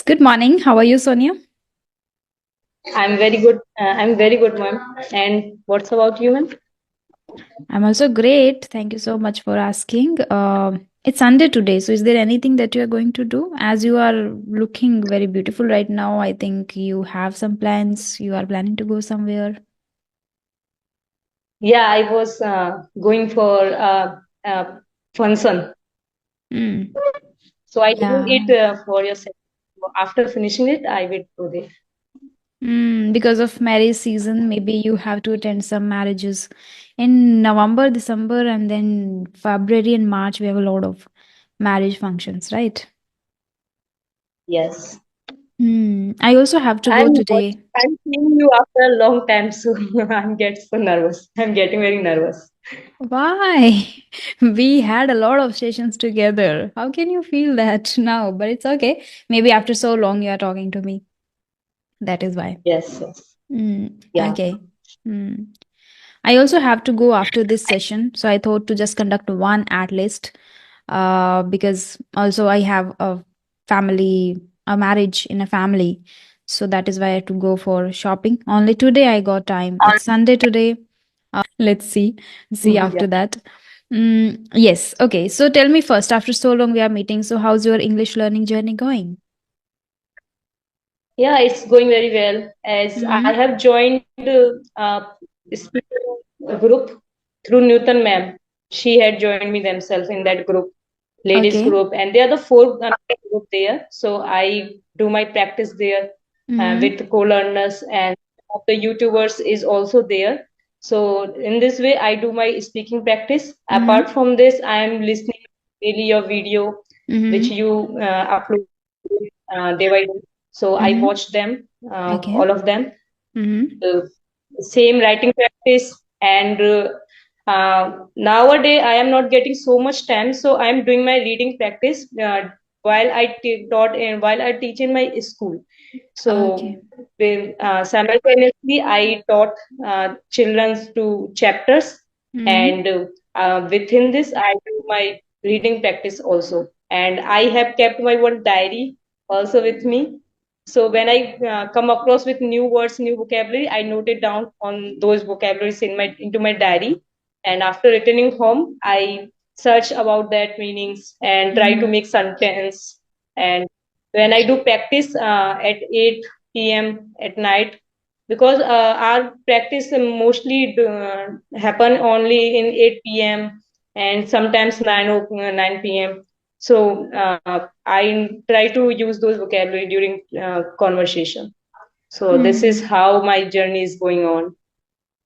Good morning. How are you, Sonia? I'm very good. I'm very good, ma'am. And what's about you, ma'am? I'm also great. Thank you so much for asking. It's Sunday today, so is there anything that you are going to do? As you are looking very beautiful right now, I think you have some plans. You are planning to go somewhere. Yeah, I was going for function, Mm. so I didn't Yeah. eat for your sake. So after finishing it, I will go there. Because of marriage season, maybe you have to attend some marriages in November, December, and then February and March. We have a lot of marriage functions, right? Yes, I also have to go I'm today. I'm seeing you after a long time, so I'm get so nervous. I'm getting very nervous. Why? We had a lot of sessions together. How can you feel that now? But it's okay. Maybe after so long you are talking to me. That is why. Yes, yes, yeah. Okay. Mm. I also have to go after this session, so I thought to just conduct one at least. Because also I have family, a marriage in a family, so that is why I have to go for shopping. Only today I got time. It's Sunday today. Let's see Mhm, after yeah. that. Yes. Okay. So tell me first, after so long we are meeting, so how's your English learning journey going? Yeah, it's going very well as I Mm-hmm. have joined speaker group through Newton ma'am. She had joined me themselves in that group, ladies Okay. group, and they are the four group there. So I do my practice there Mm-hmm. with co-learners, and one of the YouTubers is also there. So in this way, I do my speaking practice. Apart Mm-hmm. from this, I am listening daily your video, which Mm-hmm. you upload day by day. So I Mm-hmm. watch them, Okay. all of them. Mm-hmm. Uh, Same writing practice, and nowadays I am not getting so much time, so I am doing my reading practice while while I teach in my school. Okay. So simultaneously, I taught children to chapters, Mm-hmm. and within this, I do my reading practice also. And I have kept my one diary also with me. So when I come across with new words, new vocabulary, I note it down on those vocabularies in my into my diary. And after returning home, I search about that meanings and try to Mm-hmm. make sentence. And when I do practice at 8 p.m. at night, because our practice mostly happen only in 8 p.m. and sometimes 9 p.m. So I try to use those vocabulary during conversation. So this is Mm-hmm. how my journey is going on.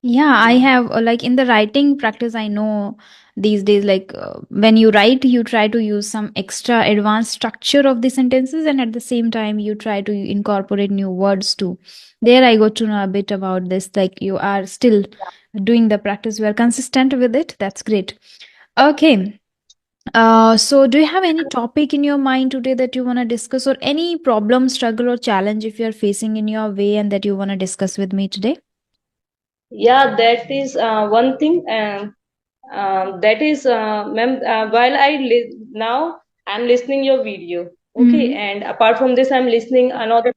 Yeah, I have like in the writing practice, I know these days, like when you write, you try to use some extra advanced structure of the sentences, and at the same time, you try to incorporate new words too. There, I got to know a bit about this. Like you are still doing the practice, you are consistent with it. That's great. Okay. So do you have any topic in your mind today that you want to discuss, or any problem, struggle, or challenge if you are facing in your way and that you want to discuss with me today? Yeah, that is one thing. That is, ma'am. While now, I'm listening your video. Okay, Mm-hmm. and apart from this, I'm listening another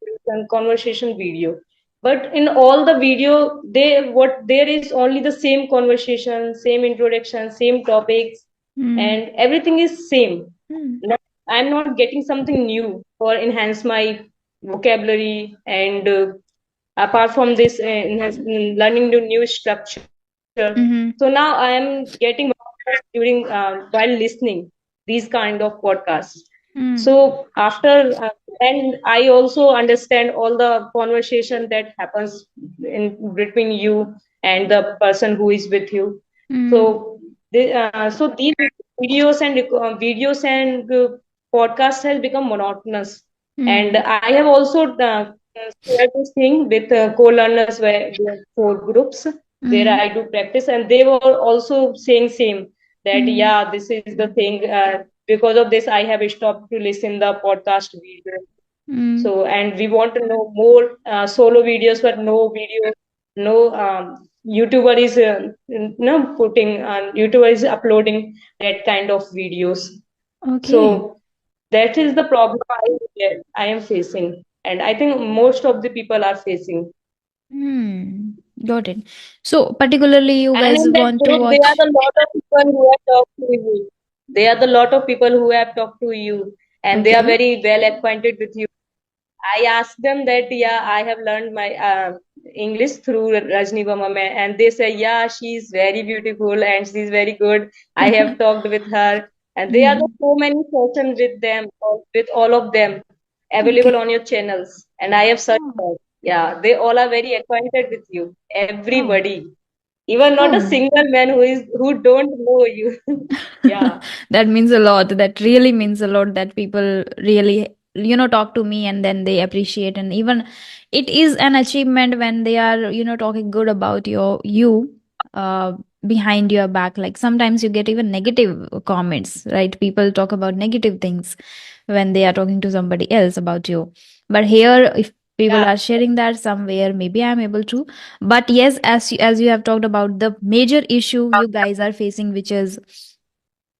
conversation video. But in all the video, there is only the same conversation, same introduction, same topics, and everything is same. Mm-hmm. No- I'm not getting something new or enhance my vocabulary, and apart from this learning the new structure. So now I am getting during while listening these kind of podcasts. So Mm, after and I also understand all the conversation that happens in between you and the person who is with you. mm, So so these videos and podcasts has become monotonous. And mm, I have also shared this thing with co-learners where we have four groups where mhm, I do practice, and they were also saying same that mm, yeah, this is the thing. Because of this, I have stopped to listen the podcast video. mm. So, and we want to know more solo videos, but no video, no YouTuber is no putting YouTuber is uploading that kind of videos. Okay. So That is the problem I am facing, and I think most of the people are facing. Hmm. Got it. So particularly you And guys in that want to group, there are watch. the lot of people who have talked to you. There are the lot of people who have talked to you, and they are Okay. very well acquainted with you. I asked them that, yeah, I have learned my English through Rajni Bama, and they say, yeah, she's very beautiful and she's very good. I have talked with her, and there are Hmm. so many sessions with them, with all of them, available Okay. on your channels, and I have searched Oh. that. Yeah, they all are very acquainted with you. Oh. Everybody, even not a Oh. single man who don't know you. Yeah, That means a lot. That really means a lot that people really, talk to me and then they appreciate. And even it is an achievement when they are, talking good about you uh, behind your back. Like sometimes you get even negative comments, right? People talk about negative things when they are talking to somebody else about you. But here, if people yeah, are sharing that somewhere, maybe I'm able to. But yes, as you have talked about the major issue you guys are facing, which is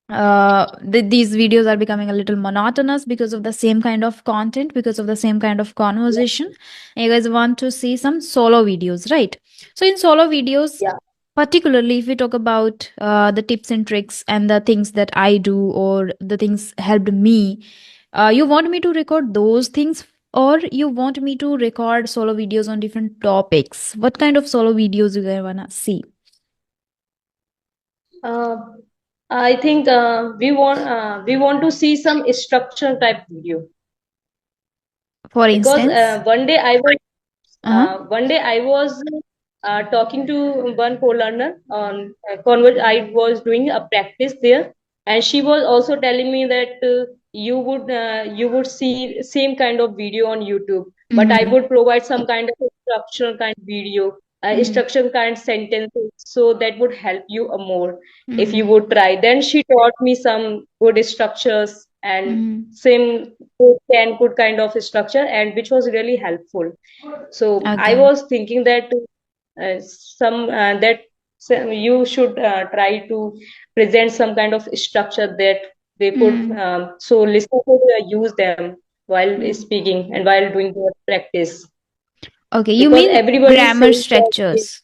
these videos are becoming a little monotonous because of the same kind of content, because of the same kind of conversation. And you guys want to see some solo videos, right? So in solo videos, yeah. particularly if we talk about the tips and tricks and the things that I do or the things helped me, you want me to record those things, or you want me to record solo videos on different topics? What kind of solo videos you guys wanna see? Uh, I think we want to see some structure type video, For because instance. one day I was talking to one co-learner on I was doing a practice there, and she was also telling me that you would see same kind of video on YouTube, but I Mm-hmm. would provide some kind of instructional kind video, Mm-hmm. instruction kind sentences, so that would help you more if you Mm-hmm. would try. Then she taught me some good structures and Mm-hmm. same good kind of structure, and which was really helpful. So I Okay. was thinking that some that you should try to present some kind of structure that they could Mm. so listener could use them while Mm. speaking and while doing their practice, Okay, you because mean everybody grammar says that structures.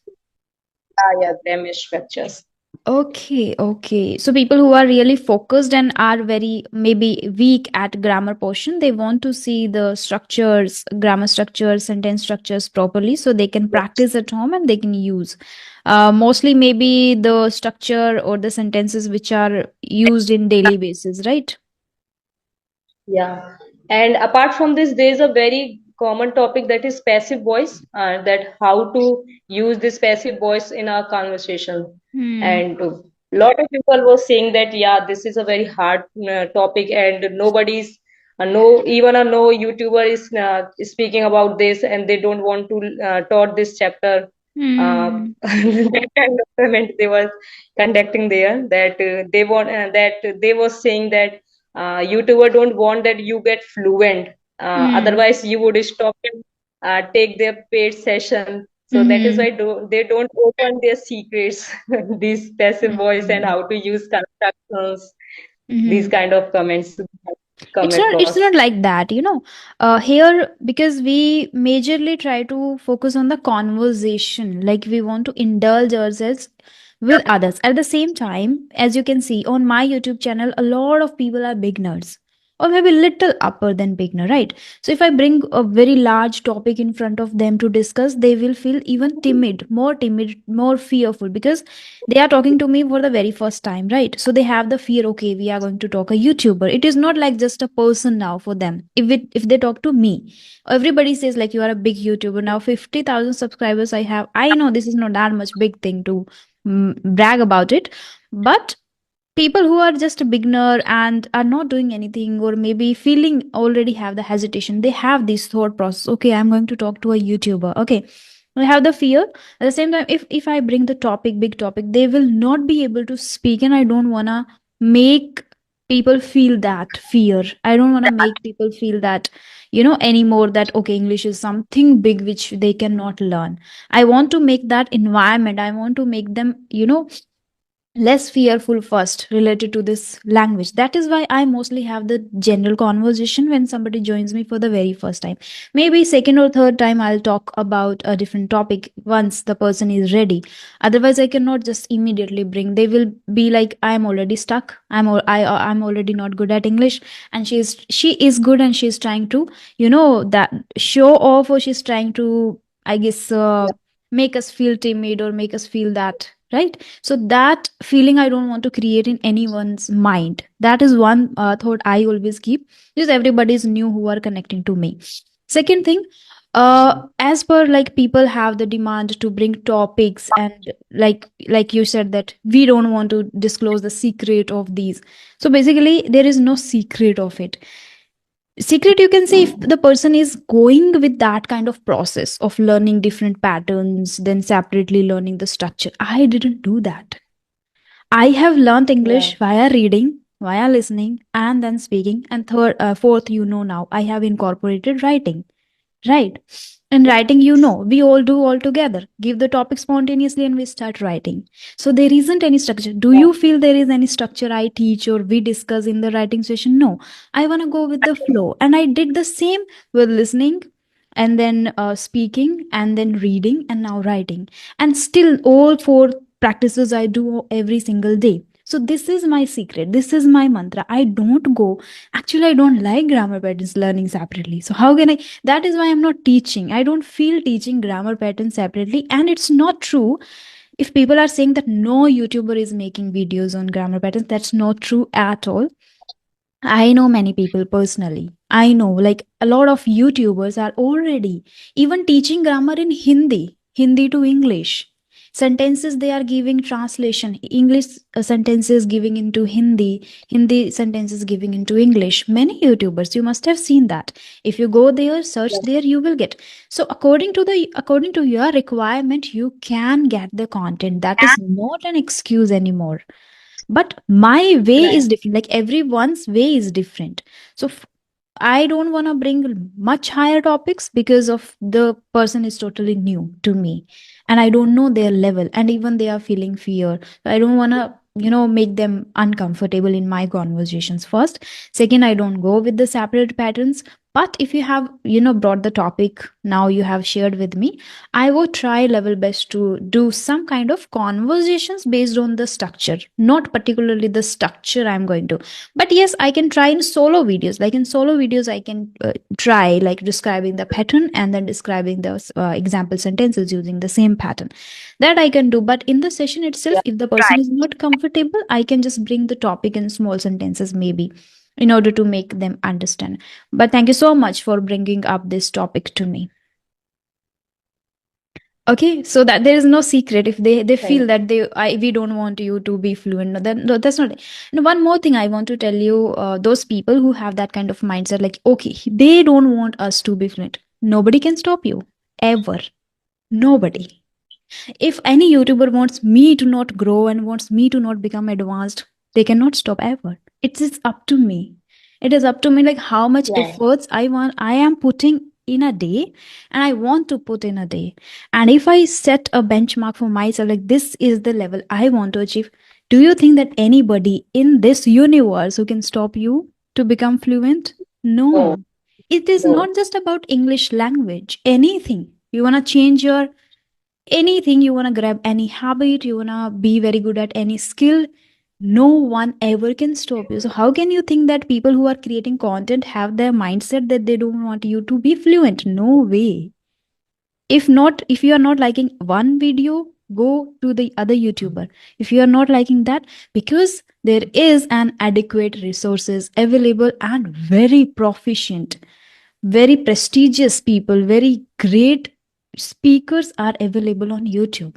yeah, them structures. Okay, okay. So people who are really focused and are very maybe weak at grammar portion, they want to see the structures, grammar structures, sentence structures properly so they can practice at home and they can use. Mostly maybe the structure or the sentences which are used in daily basis, right? Yeah. And apart from this, there is a very common topic, that is passive voice, that how to use this passive voice in our conversation. Hmm. And a lot of people were saying that, yeah, this is a very hard topic, and nobody's, no, even a no YouTuber is speaking about this, and they don't want to taught this chapter. Hmm. That kind of comment they were conducting there, that that they were saying that YouTuber don't want that you get fluent. Hmm. Otherwise, you would stop and take their paid session. So that is Hmm. why they don't open their secrets, this passive voice and Hmm. how to use constructions. These Hmm. kind of comments come It's not across. like that, here, because we majorly try to focus on the conversation, like we want to indulge ourselves with others. At the same time, as you can see on my YouTube channel, a lot of people are beginners or maybe little upper than beginner, right? So if I bring a very large topic in front of them to discuss, they will feel even timid, more fearful, because they are talking to me for the very first time, right? So they have the fear, okay, we are going to talk a YouTuber. It is not like just a person now for them. If they talk to me, everybody says like, you are a big YouTuber now, 50,000 subscribers I have. I know this is not that much big thing to brag about it, but people who are just a beginner and are not doing anything, or maybe feeling already have the hesitation, they have this thought process, okay, I'm going to talk to a YouTuber, okay, I have the fear. At the same time, if I bring the topic, big topic, they will not be able to speak, and I don't want to make people feel that fear. I don't want to make people feel that, anymore, that okay, English is something big which they cannot learn. I want to make that environment, I want to make them, less fearful first related to this language. That is why I mostly have the general conversation when somebody joins me for the very first time. Maybe second or third time I'll talk about a different topic once the person is ready. Otherwise I cannot just immediately bring. They will be like, I'm already stuck, I'm already not good at English, and she is good and she's trying to, that show off, or she's trying to, I guess, make us feel timid or make us feel that, right? So that feeling I don't want to create in anyone's mind. That is one thought I always keep, because everybody is new who are connecting to me. Second thing, as per, like, people have the demand to bring topics, and like you said that we don't want to disclose the secret of these. So basically there is no secret of it. Secret, you can say, if the person is going with that kind of process of learning different patterns, then separately learning the structure. I didn't do that. I have learned Yeah. English via reading, via listening, and then speaking. And fourth, now I have incorporated writing. Right. In writing, we all do all together. Give the topic spontaneously and we start writing. So there isn't any structure. Do Yeah. you feel there is any structure I teach or we discuss in the writing session? No. I want to go with the flow. And I did the same with listening, and then speaking, and then reading, and now writing. And still, all four practices I do every single day. So this is my secret. This is my mantra. I don't go. Actually, I don't like grammar patterns learning separately. So how can I? That is why I'm not teaching. I don't feel teaching grammar patterns separately. And it's not true. If people are saying that no YouTuber is making videos on grammar patterns, that's not true at all. I know many people personally. I know, like, a lot of YouTubers are already even teaching grammar in Hindi to English. Sentences they are giving translation, English sentences giving into Hindi, Hindi sentences giving into English. Many YouTubers, you must have seen that. If you go there, search there, you will get. So according to your requirement, you can get the content. That is not an excuse anymore, but my way Right. is different. Like, everyone's way is different. So I don't want to bring much higher topics because of the person is totally new to me, and I don't know their level, and even they are feeling fear. So I don't want to, make them uncomfortable in my conversations. First, second, I don't go with the separate patterns. But if you have, brought the topic, now you have shared with me, I would try level best to do some kind of conversations based on the structure, not particularly the structure I'm going to. But yes, I can try in solo videos. Like, in solo videos, I can try, like, describing the pattern and then describing the example sentences using the same pattern. That I can do. But in the session itself, Yeah. if the person is not comfortable, I can just bring the topic in small sentences, maybe, in order to make them understand. But thank you so much for bringing up this topic to me. Okay, so that there is no secret. If they feel Thank that we don't want you to be fluent, no, then no, that's not it. And one more thing I want to tell you, those people who have that kind of mindset, like, okay, they don't want us to be fluent. Nobody can stop you, ever. Nobody. If any YouTuber wants me to not grow and wants me to not become advanced, they cannot stop ever. It is up to me. It is up to me, like, how much Yeah. efforts I am putting in a day, and I want to put in a day. And if I set a benchmark for myself, like, this is the level I want to achieve, do you think that anybody in this universe who can stop you to become fluent? Oh, No. It is no. not just about English language. Anything. You want to change your anything, you want to grab any habit, you want to be very good at any skill, no one ever can stop you. So how can you think that people who are creating content have their mindset that they don't want you to be fluent? No way. If you are not liking one video, go to the other YouTuber. If you are not liking that, because there is an adequate resources available and very proficient, very prestigious people, very great speakers are available on YouTube.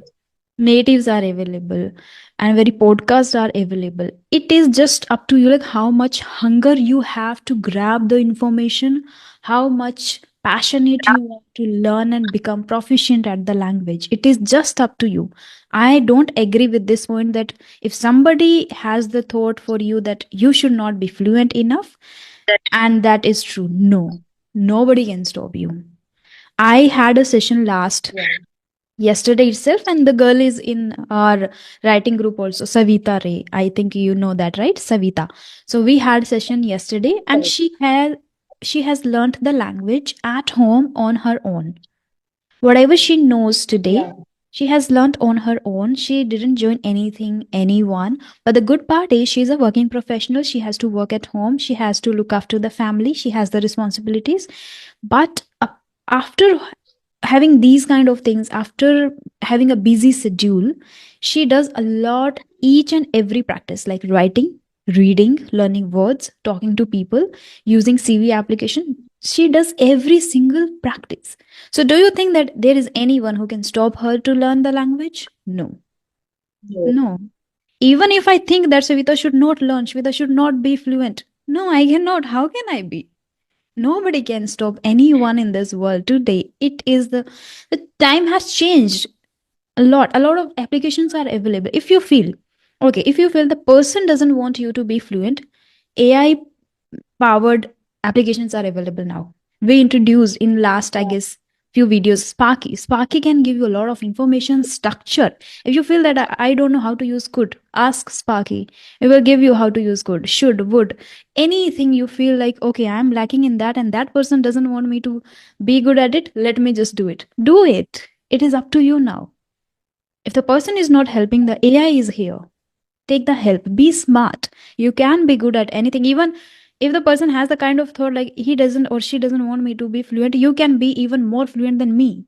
Natives are available, and very podcasts are available. It is just up to you, like, how much hunger you have to grab the information, how much passionate you want to learn and become proficient at the language. It is just up to you. I don't agree with this point that if somebody has the thought for you that you should not be fluent enough, and that is true, no, nobody can stop you. I had a session last Yeah. yesterday itself, and the girl is in our writing group also, Savita Ray. I think you know that, right? Savita. So we had session yesterday, and Correct. she has learnt the language at home on her own. Whatever she knows today, Yeah. she has learnt on her own. She didn't join anything, anyone. But the good part is she's a working professional. She has to work at home. She has to look after the family. She has the responsibilities. But after having these kind of things, after having a busy schedule, she does a lot, each and every practice, like writing, reading, learning words, talking to people, using CV application. She does every single practice. So do you think that there is anyone who can stop her to learn the language? No. No. No. Even if I think that Savita should not learn, Savita should not be fluent, no, I cannot. How can I be? Nobody can stop anyone in this world today. It is the time has changed a lot. A lot of applications are available. If you feel, okay, if you feel the person doesn't want you to be fluent, AI powered applications are available now. We introduced in last, I guess, few videos, Sparky can give you a lot of information structure. If you feel that I don't know how to use could, ask Sparky. It will give you how to use could, should, would, anything you feel like, okay, I'm lacking in that and that person doesn't want me to be good at it, let me just do it. Do it. It is up to you now. If the person is not helping, the AI is here. Take the help. Be smart. You can be good at anything. Even if the person has the kind of thought like he doesn't or she doesn't want me to be fluent, you can be even more fluent than me.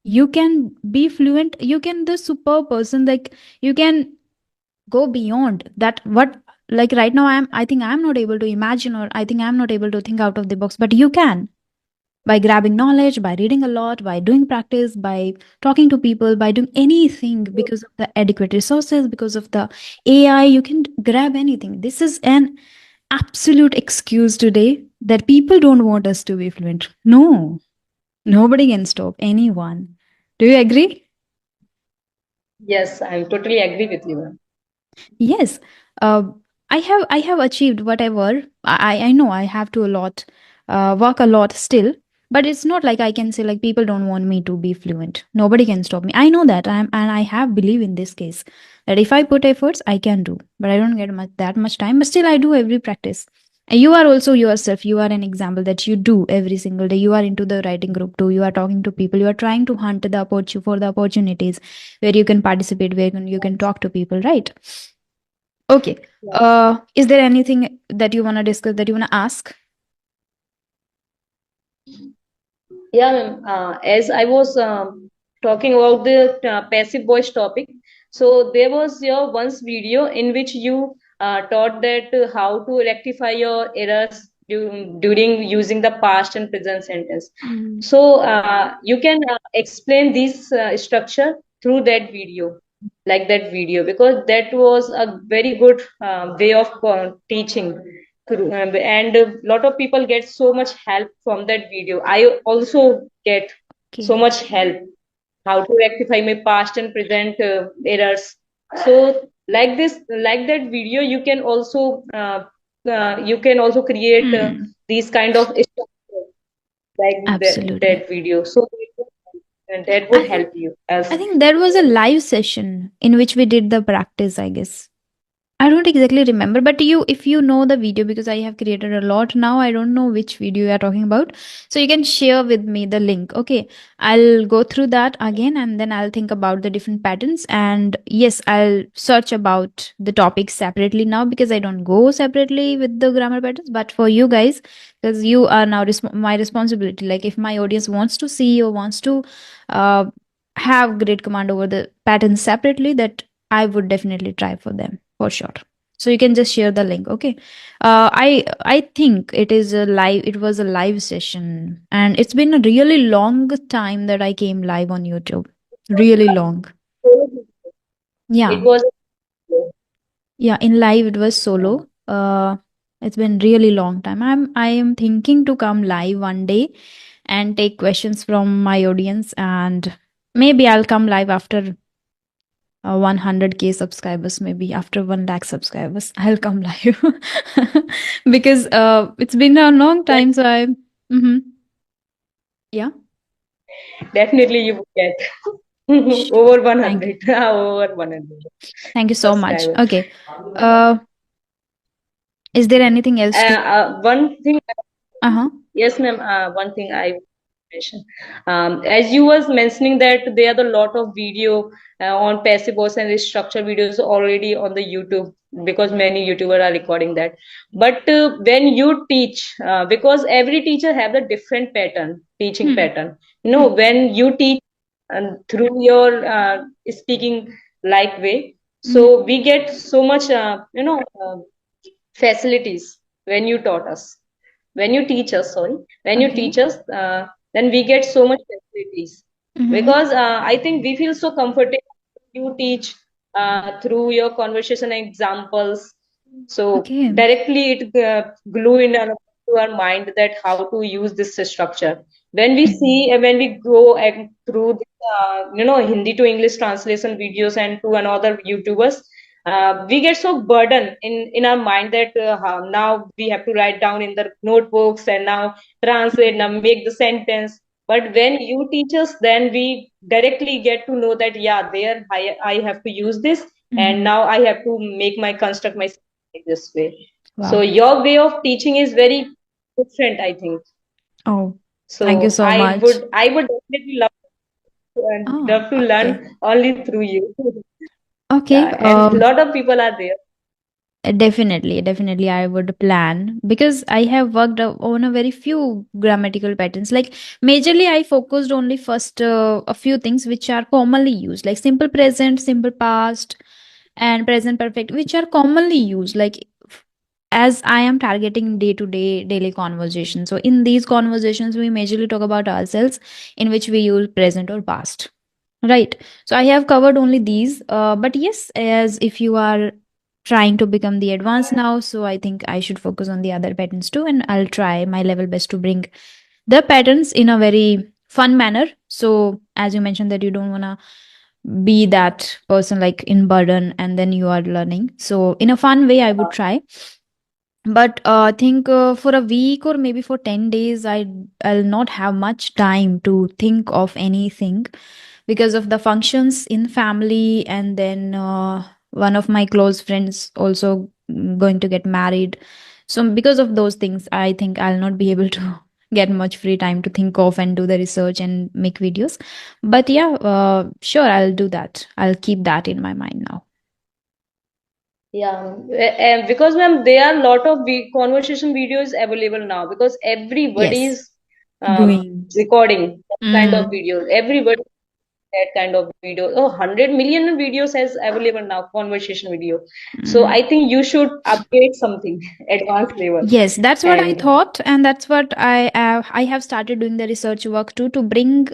You can be fluent. You can the super person. Like you can go beyond that. What, like right now I think I'm not able to imagine, or I think I'm not able to think out of the box, but you can, by grabbing knowledge, by reading a lot, by doing practice, by talking to people, by doing anything, because of the adequate resources, because of the AI, you can grab anything. This is an absolute excuse today that people don't want us to be fluent. No, nobody can stop anyone. Do you agree? Yes, I totally agree with you. Yes. Uh, I have achieved whatever. I know I have to a lot, work a lot still, but it's not like I can say like people don't want me to be fluent. Nobody can stop me. I know that and I have believe in this case that if I put efforts, I can do. But I don't get that much time. But still, I do every practice. And you are also yourself. You are an example that you do every single day. You are into the writing group too. You are talking to people. You are trying to hunt the for the opportunities where you can participate, where you can talk to people, right? Okay. Is there anything that you want to discuss, that you want to ask? Yeah, ma'am. As I was talking about the passive voice topic, so there was your once video in which you taught that how to rectify your errors during using the past and present sentence. Mm. So you can explain this structure through that video, like that video, because that was a very good way of teaching and a lot of people get so much help from that video. I also get so Okay. much help how to rectify my past and present errors. So like that video you can also create Hmm. these kind of structure like Absolutely. that video, so that I would think help you as I think there was a live session in which we did the practice, I guess. I don't exactly remember, but if you know the video, because I have created a lot now, I don't know which video you are talking about. So you can share with me the link. Okay. I'll go through that again and then I'll think about the different patterns. And yes, I'll search about the topics separately now because I don't go separately with the grammar patterns. But for you guys, because you are now my responsibility. Like if my audience wants to see or wants to uh, have great command over the patterns separately, that I would definitely try for them for sure. So you can just share the link, okay? I think it was a live session, and it's been a really long time that I came live on YouTube. Really long. it Yeah. was. Yeah, in live it was solo. It's been really long time. I am thinking to come live one day and take questions from my audience, and maybe I'll come live after 100K subscribers, maybe after 1 lakh subscribers I'll come live. Because it's been a long time, so I mhm. Yeah. Definitely you will get. Over Thank you. 100. Over 100 Thank you so much. subscribers. Okay. Uh, is there anything else to? One thing, Uh-huh. yes, ma'am. One thing I mention, as you was mentioning that there are a lot of video on passive voice and structure videos already on the YouTube, because many YouTubers are recording that. But when you teach, because every teacher have a different pattern, teaching Hmm. pattern. Hmm. When you teach through your speaking like way, Mhm. so we get so much, facilities when you taught us, when you teach us, sorry, when you Okay. teach us, then we get so much facilities, Mm-hmm. because I think we feel so comfortable. You teach through your conversation examples, so Okay. directly it glue in to our mind that how to use this structure. When we see, when we go through this, Hindi to English translation videos and to another YouTubers, we get so burdened in our mind that now we have to write down in the notebooks and now translate, now make the sentence. But when you teach us, then we directly get to know that, yeah, there I have to use this, and Mm-hmm. now I have to make my construct my sentence like this way. So Wow. your way of teaching is very different, I think. Oh, thank you So so much. I would definitely Oh, love to okay. learn only through you. Okay. Yeah, and a lot of people are there. Definitely, definitely, I would plan because I have worked on a very few grammatical patterns. Like, majorly, I focused only first a few things which are commonly used, like simple present, simple past, and present perfect, which are commonly used. Like, as I am targeting day to day daily conversation. So, in these conversations, we majorly talk about ourselves, in which we use present or past. Right. So I have covered only these. But yes, as if you are trying to become the advanced now, so I think I should focus on the other patterns too, and I'll try my level best to bring the patterns in a very fun manner. So as you mentioned that you don't wanna be that person like in burden and then you are learning. So in a fun way, I would try. But I think for a week or maybe for 10 days, I'll not have much time to think of anything because of the functions in family, and then one of my close friends also going to get married. So because of those things, I think I'll not be able to get much free time to think of and do the research and make videos. But yeah, sure, I'll do that. I'll keep that in my mind now. Yeah, and because ma'am, there are a lot of conversation videos available now, because everybody Yes, is doing. recording that kind of Mm. videos. Everybody that kind of video. Oh, 100 million videos has available now, conversation video. So Mhm. I think you should upgrade something advanced level, Yes, that's what I and thought, and that's what I have started doing the research work too, to bring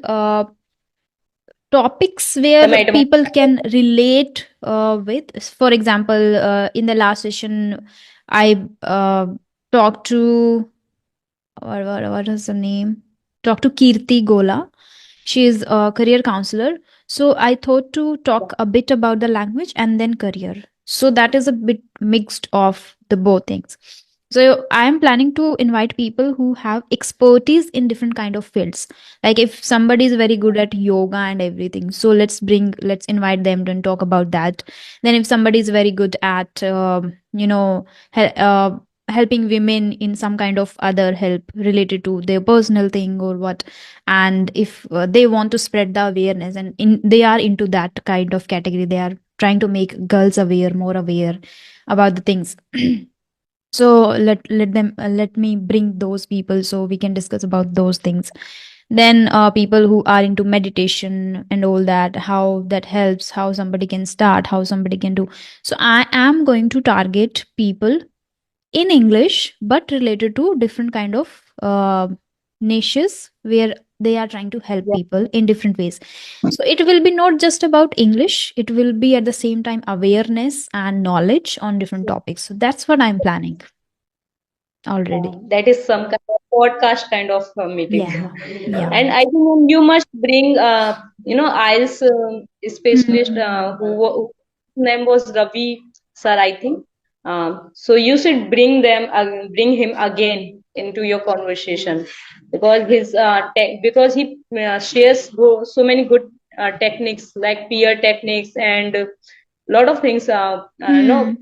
topics some where advanced. people can relate with. For example, in the last session, I talked to what is the name? Talked to Kirti Gola. She is a career counselor. So I thought to talk a bit about the language and then career. So that is a bit mixed of the both things. So I am planning to invite people who have expertise in different kind of fields. Like if somebody is very good at yoga and everything, so let's invite them and talk about that. Then if somebody is very good at helping women in some kind of other help related to their personal thing or what, and if they want to spread the awareness and they are into that kind of category, they are trying to make girls aware, more aware about the things. So let me bring those people so we can discuss about those things. Then people who are into meditation and all that, how that helps, how somebody can start, how somebody can do. So I am going to target people in English, but related to different kind of niches where they are trying to help Yeah, people in different ways. So it will be not just about English, it will be at the same time awareness and knowledge on different topics. So that's what I'm planning already. that is some kind of podcast kind of meeting. Yeah. Yeah. And I think you must bring, IELTS specialist, Hmm. whose name was Ravi sir, I think. So you should bring him again into your conversation, because because he shares so many good techniques like peer techniques and a lot of things. No Hmm.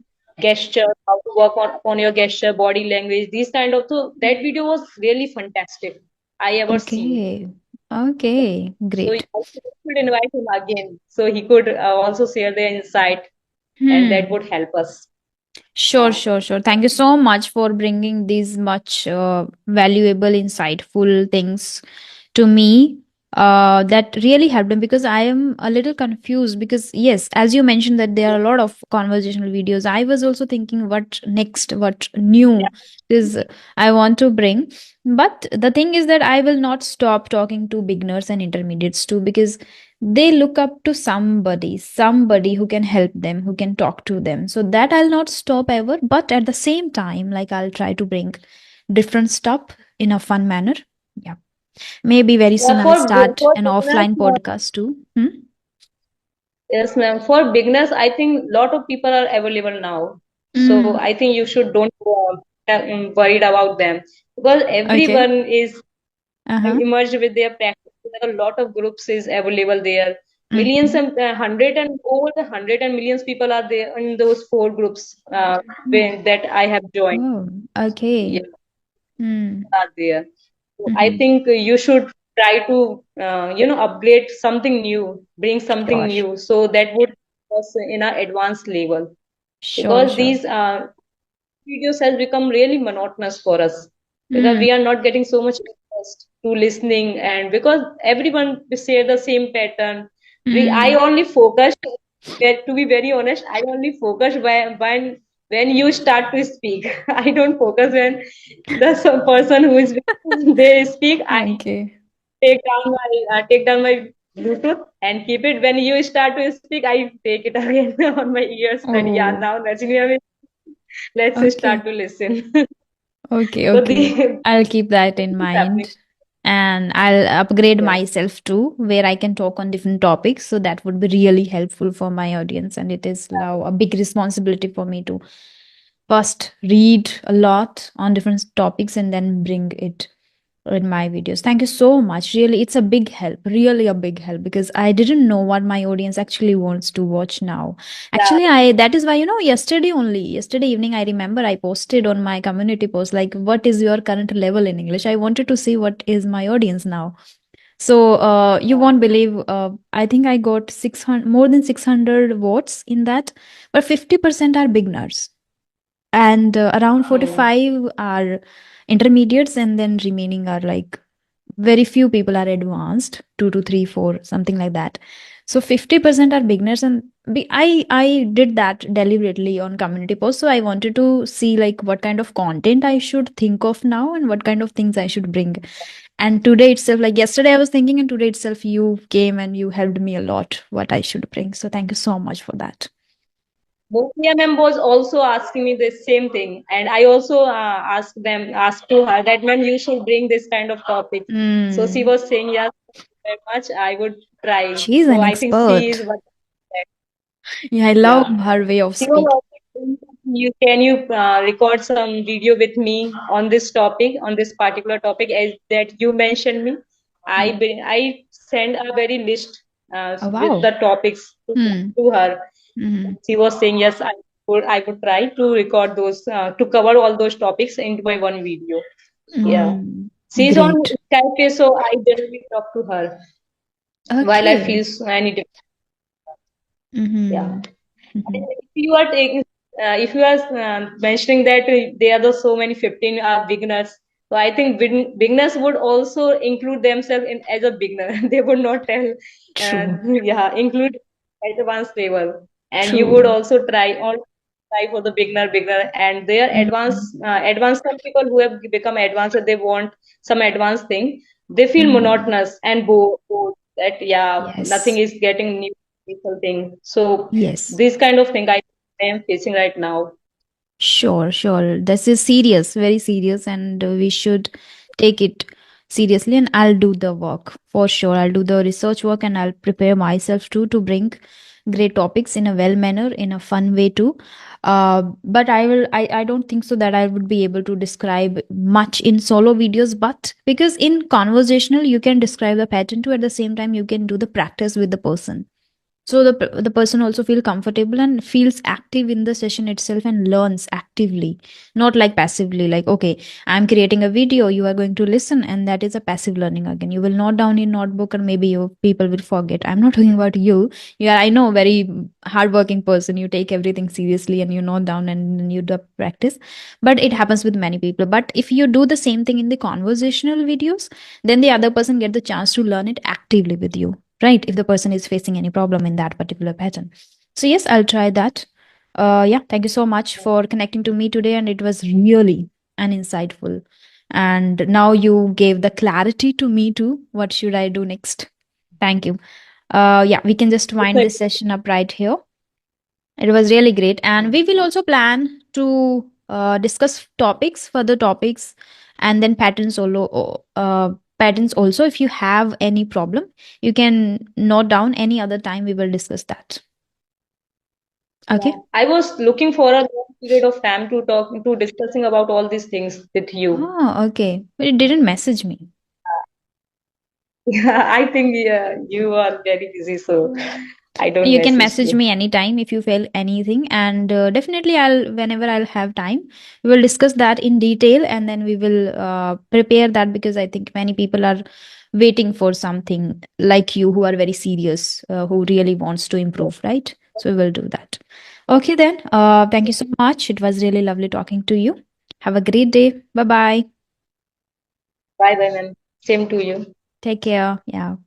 gesture, how to work on your gesture, body language. These kind of, so that video was really fantastic. I ever seen. Okay. Okay. So Great. I should invite him again so he could also share their insight, and that Hmm. would help us. Sure, Yeah. sure, sure. Thank you so much for bringing these much valuable, insightful things to me. That really helped me because I am a little confused. Because, yes, as you mentioned, that there are a lot of conversational videos. I was also thinking, what next, what new is I want to bring. But the thing is that I will not stop talking to beginners and intermediates too, because they look up to somebody who can help them, who can talk to them. So that I'll not stop ever, but at the same time, like, I'll try to bring different stuff in a fun manner. Yeah, maybe very soon Yeah, I'll start for an beginners, offline podcast too. yes, ma'am. For beginners, I think lot of people are available now. So Mm. I think you should don't worried about them, because Okay. everyone is Uh-huh. emerged with their practice. There are a lot of groups is available there. Millions Mm-hmm. and hundred and over the hundred and millions people are there in those four groups that I have joined. Oh, okay. Yeah, Mm. are there. So I Mm-hmm. think you should try to upgrade something new, bring something Sure. new, so that would put us in our advanced level, Sure, because sure. these videos has become really monotonous for us, because Mm. we are not getting so much interest to listening, and because everyone share the same pattern. I Mm. only focus, to be very honest, I only focus when you start to speak. I don't focus when the some person who is they speak. I Okay. take down my Bluetooth and keep it. When you start to speak, I take it again on my ears. That yeah, Oh, now Rajini, let's start okay. to listen. Okay, So okay. the I'll keep that in happening. mind. And I'll upgrade Yeah. myself too, where I can talk on different topics. So that would be really helpful for my audience. And it is now a big responsibility for me to first read a lot on different topics and then bring it in my videos. Thank you so much. Really, it's a big help, really a big help, because I didn't know what my audience actually wants to watch now. Yeah. Actually, that is why, yesterday evening, I remember I posted on my community post, like, what is your current level in English? I wanted to see what is my audience now. So, you won't believe, I think I got 600, more than 600 votes in that, but 50% are beginners, and around Hmm. 45 are intermediates, and then remaining are like very few people are advanced, 2 to 3 4, something like that. So 50% are beginners, and I did that deliberately on community post. So I wanted to see, like, what kind of content I should think of now and what kind of things I should bring. And today itself, like yesterday I was thinking, and today itself you came and you helped me a lot what I should bring. So thank you so much for that. Bhopia ma'am was also asking me the same thing, and I also asked to her that ma'am, you should bring this kind of topic. So she Mm. was saying yes, very much. I would try. She's So an I think she is expert. what. Yeah, I love Yeah. her way of She was speaking. also saying, can you record some video with me on this topic, on this particular topic as that you mentioned me. Mm. I send a very list Oh, with the wow. topics Hmm. to her. Hmm. She was saying yes, I would try to record those to cover all those topics into my one video. Yeah, Mm. she's on Great. Skype, so I generally talk to her while I Okay. feel any. Yeah. Mm-hmm. Mm-hmm. If you are taking, if you are mentioning that there are so many 15 beginners, so I think beginners would also include themselves in as a beginner. They would not tell, uh, True. yeah, include advanced level, and you would True. also try for the beginner, and they are Mm-hmm. advanced. Some people who have become advanced, they want some advanced thing. They feel Mm-hmm. monotonous and bored that yeah, nothing Yes. is getting new thing. So Yes. this kind of thing I am facing right now. Sure, sure. This is serious, very serious, and we should take it seriously. And I'll do the work for sure. I'll do the research work, and I'll prepare myself too to bring. great topics in a well manner, in a fun way too. But I don't think so that I would be able to describe much in solo videos, but because in conversational you can describe the pattern too, at the same time you can do the practice with the person, so the person also feel comfortable and feels active in the session itself and learns actively, not like passively, like, okay, I'm creating a video, you are going to listen, and that is a passive learning. Again, you will note down in notebook and maybe your people will forget. I'm not talking about you. You are, I know, very hardworking person, you take everything seriously and you note down and you do practice. But it happens with many people. But if you do the same thing in the conversational videos, then the other person get the chance to learn it actively with you, right? If the person is facing any problem in that particular pattern. So yes, I'll try that. Yeah, thank you so much for connecting to me today, and it was really an insightful. And now you gave the clarity to me too. What should I do next? Thank you. Yeah, we can just wind this session up right here. It was really great. And we will also plan to discuss topics, further topics, and then patterns solo. Patterns also. If you have any problem, you can note down any other time. We will discuss that. Okay. I was looking for a long period of time to talk to discussing about all these things with you. Oh, okay. But it didn't message me. Yeah, I think you are very busy, so I don't You can message message you. me anytime if you feel anything, and definitely whenever I'll have time, we will discuss that in detail, and then we will prepare that, because I think many people are waiting for something like you, who are very serious, who really wants to improve, right? So we will do that. Okay, then. Thank you so much. It was really lovely talking to you. Have a great day. Bye bye. Bye bye, ma'am. Same to you. Take care. Yeah.